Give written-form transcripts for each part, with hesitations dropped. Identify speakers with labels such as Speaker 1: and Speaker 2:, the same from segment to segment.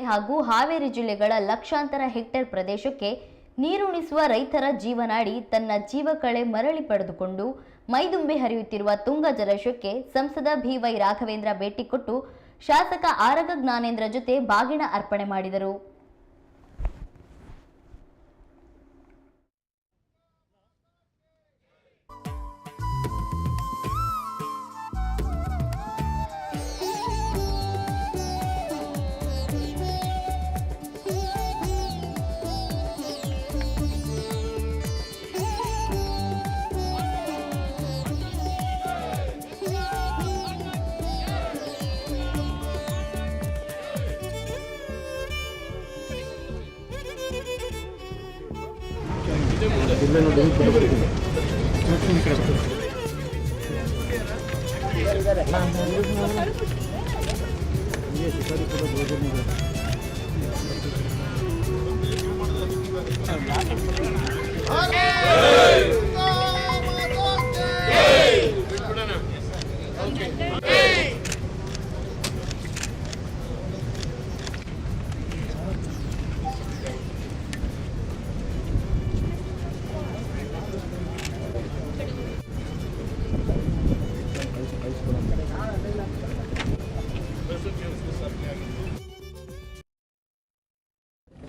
Speaker 1: ಹಾಗೂ ಹಾವೇರಿ ಜಿಲ್ಲೆಗಳ ಲಕ್ಷಾಂತರ ಹೆಕ್ಟೇರ್ ಪ್ರದೇಶಕ್ಕೆ ನೀರುಣಿಸುವ ರೈತರ ಜೀವನಾಡಿ ತನ್ನ ಜೀವಕಳೆ ಮರಳಿ ಪಡೆದುಕೊಂಡು ಮೈದುಂಬಿ ಹರಿಯುತ್ತಿರುವ ತುಂಗಾ ಜಲಾಶಯಕ್ಕೆ ಸಂಸದ ಬಿವೈ ರಾಘವೇಂದ್ರ ಭೇಟಿ ಕೊಟ್ಟು ಶಾಸಕ ಆರಗ ಜ್ಞಾನೇಂದ್ರ ಜೊತೆ ಬಾಗಿನ ಅರ್ಪಣೆ ಮಾಡಿದರು.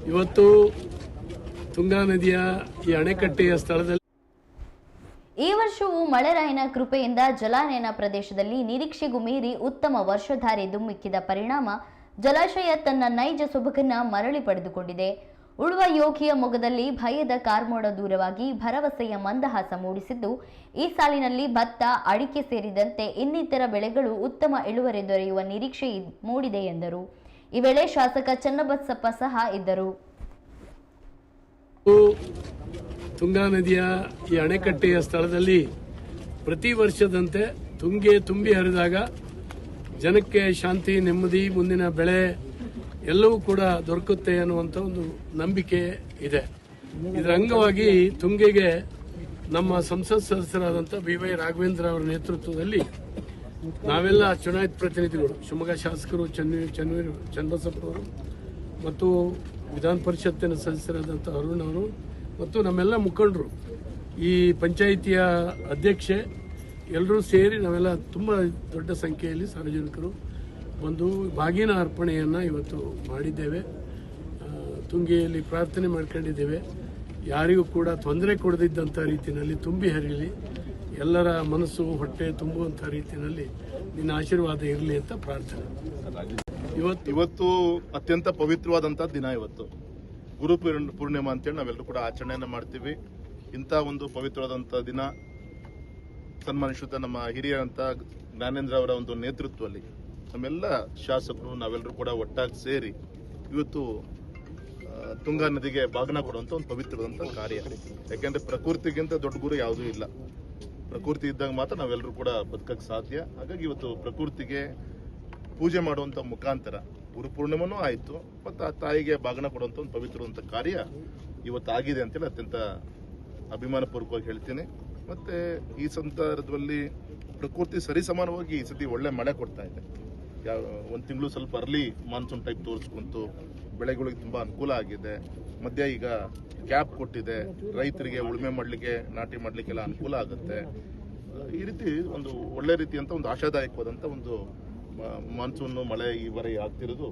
Speaker 2: ಇವತ್ತು ತುಂಗಾ ನದಿಯ ಈ ಅಣೆಕಟ್ಟೆಯ ಸ್ಥಳದಲ್ಲಿ
Speaker 1: ಈ ವರ್ಷವೂ ಮಳೆರಾಯನ ಕೃಪೆಯಿಂದ ಜಲಾನಯನ ಪ್ರದೇಶದಲ್ಲಿ ನಿರೀಕ್ಷೆಗೂ ಮೀರಿ ಉತ್ತಮ ವರ್ಷಧಾರೆ ಧುಮ್ಮಿಕ್ಕಿದ ಪರಿಣಾಮ ಜಲಾಶಯ ತನ್ನ ನೈಜ ಸೊಬಗನ್ನ ಮರಳಿ ಪಡೆದುಕೊಂಡಿದೆ. ಉಳುವ ಯೋಗಿಯ ಮೊಗದಲ್ಲಿ ಭಯದ ಕಾರ್ಮೋಡ ದೂರವಾಗಿ ಭರವಸೆಯ ಮಂದಹಾಸ ಮೂಡಿಸಿದ್ದು, ಈ ಸಾಲಿನಲ್ಲಿ ಭತ್ತ, ಅಡಿಕೆ ಸೇರಿದಂತೆ ಇನ್ನಿತರ ಬೆಳೆಗಳು ಉತ್ತಮ ಇಳುವರಿ ದೊರೆಯುವ ನಿರೀಕ್ಷೆ ಮೂಡಿದೆ ಎಂದರು. ಈ ವೇಳೆ ಶಾಸಕ ಚನ್ನಬಸಪ್ಪ ಸಹ ಇದ್ದರು.
Speaker 2: ತುಂಗಾ ನದಿಯ ಈ ಅಣೆಕಟ್ಟೆಯ ಸ್ಥಳದಲ್ಲಿ ಪ್ರತಿ ವರ್ಷದಂತೆ ತುಂಗೆ ತುಂಬಿ ಹರಿದಾಗ ಜನಕ್ಕೆ ಶಾಂತಿ, ನೆಮ್ಮದಿ, ಮುಂದಿನ ಬೆಳೆ ಎಲ್ಲವೂ ಕೂಡ ದೊರಕುತ್ತೆ ಅನ್ನುವಂಥ ಒಂದು ನಂಬಿಕೆ ಇದೆ. ಇದರ ಅಂಗವಾಗಿ ತುಂಗೆಗೆ ನಮ್ಮ ಸಂಸತ್ ಸದಸ್ಯರಾದಂಥ ಬಿವೈ ರಾಘವೇಂದ್ರ ಅವರ ನೇತೃತ್ವದಲ್ಲಿ ನಾವೆಲ್ಲ ಚುನಾಯಿತ ಪ್ರತಿನಿಧಿಗಳು, ಶಿವಮೊಗ್ಗ ಶಾಸಕರು ಚನ್ನಬಸಪ್ಪ ಅವರು ಮತ್ತು ವಿಧಾನ ಪರಿಷತ್ತಿನ ಸದಸ್ಯರಾದಂಥ ಅರುಣ್ ಅವರು ಮತ್ತು ನಮ್ಮೆಲ್ಲ ಮುಖಂಡರು, ಈ ಪಂಚಾಯಿತಿಯ ಅಧ್ಯಕ್ಷೆ ಎಲ್ಲರೂ ಸೇರಿ ನಾವೆಲ್ಲ ತುಂಬ ದೊಡ್ಡ ಸಂಖ್ಯೆಯಲ್ಲಿ ಸಾರ್ವಜನಿಕರು ಬಂದು ಬಾಗಿನ ಅರ್ಪಣೆಯನ್ನು ಇವತ್ತು ಮಾಡಿದ್ದೇವೆ. ತುಂಗೆಯಲ್ಲಿ ಪ್ರಾರ್ಥನೆ ಮಾಡ್ಕೊಂಡಿದ್ದೇವೆ. ಯಾರಿಗೂ ಕೂಡ ತೊಂದರೆ ಕೊಡದಿದ್ದಂಥ ರೀತಿಯಲ್ಲಿ ತುಂಬಿ ಹರಿಯಲಿ, ಎಲ್ಲರ ಮನಸ್ಸು ಹೊಟ್ಟೆ ತುಂಬುವಂಥ ರೀತಿಯಲ್ಲಿ ನಿನ್ನ ಆಶೀರ್ವಾದ ಇರಲಿ ಅಂತ ಪ್ರಾರ್ಥನೆ.
Speaker 3: ಇವತ್ತು ಅತ್ಯಂತ ಪವಿತ್ರವಾದಂಥ ದಿನ. ಇವತ್ತು ಗುರು ಪೂರ್ಣಿಮಾ ಅಂತೇಳಿ ನಾವೆಲ್ಲರೂ ಕೂಡ ಆಚರಣೆಯನ್ನು ಮಾಡ್ತೀವಿ. ಇಂಥ ಒಂದು ಪವಿತ್ರವಾದಂಥ ದಿನ ಸನ್ಮಾನಿಸುತ್ತ ನಮ್ಮ ಹಿರಿಯರಂತ ಜ್ಞಾನೇಂದ್ರ ಅವರ ಒಂದು ನೇತೃತ್ವದಲ್ಲಿ ನಮ್ಮೆಲ್ಲ ಶಾಸಕರು ನಾವೆಲ್ಲರೂ ಕೂಡ ಒಟ್ಟಾಗಿ ಸೇರಿ ಇವತ್ತು ತುಂಗಾ ನದಿಗೆ ಬಾಗಿನ ಕೊಡುವಂಥ ಒಂದು ಪವಿತ್ರವಾದಂಥ ಕಾರ್ಯ. ಯಾಕೆಂದ್ರೆ ಪ್ರಕೃತಿಗಿಂತ ದೊಡ್ಡ ಗುರು ಯಾವುದೂ ಇಲ್ಲ. ಪ್ರಕೃತಿ ಇದ್ದಾಗ ಮಾತ್ರ ನಾವೆಲ್ಲರೂ ಕೂಡ ಬದುಕಕ್ಕೆ ಸಾಧ್ಯ. ಹಾಗಾಗಿ ಇವತ್ತು ಪ್ರಕೃತಿಗೆ ಪೂಜೆ ಮಾಡುವಂಥ ಮುಖಾಂತರ ಗುರು ಪೂರ್ಣಿಮನೂ ಆಯಿತು, ಮತ್ತು ಆ ತಾಯಿಗೆ ಬಾಗಿನ ಕೊಡುವಂಥ ಒಂದು ಪವಿತ್ರವಾದಂಥ ಕಾರ್ಯ ಇವತ್ತು ಆಗಿದೆ ಅಂತೇಳಿ ಅತ್ಯಂತ ಅಭಿಮಾನಪೂರ್ವಕವಾಗಿ ಹೇಳ್ತೀನಿ. ಮತ್ತು ಈ ಸಂದರ್ಭದಲ್ಲಿ ಪ್ರಕೃತಿ ಸರಿಸಮಾನವಾಗಿ ಈ ಸತಿ ಒಳ್ಳೆ ಮಳೆ ಕೊಡ್ತಾ ಇದೆ. ಒಂದು ತಿಂಗಳು ಸ್ವಲ್ಪ ಅರ್ಲಿ ಮಾನ್ಸೂನ್ ಟೈಪ್ ತೋರಿಸ್ಕೊಂತು, ಬೆಳೆಗಳಿಗೆ ತುಂಬ ಅನುಕೂಲ ಆಗಿದೆ. ಮಧ್ಯ ಈಗ ಗ್ಯಾಪ್ ಕೊಟ್ಟಿದೆ, ರೈತರಿಗೆ ಉಳುಮೆ ಮಾಡಲಿಕ್ಕೆ, ನಾಟಿ ಮಾಡಲಿಕ್ಕೆಲ್ಲ ಅನುಕೂಲ ಆಗುತ್ತೆ. ಈ ರೀತಿ ಒಂದು ಒಳ್ಳೆ ರೀತಿಯಂತ ಒಂದು ಆಶಾದಾಯಕವಾದಂಥ ಒಂದು ಮಾನ್ಸೂನ್ ಮಳೆ ಈ ಬಾರಿ ಆಗ್ತಿರೋದು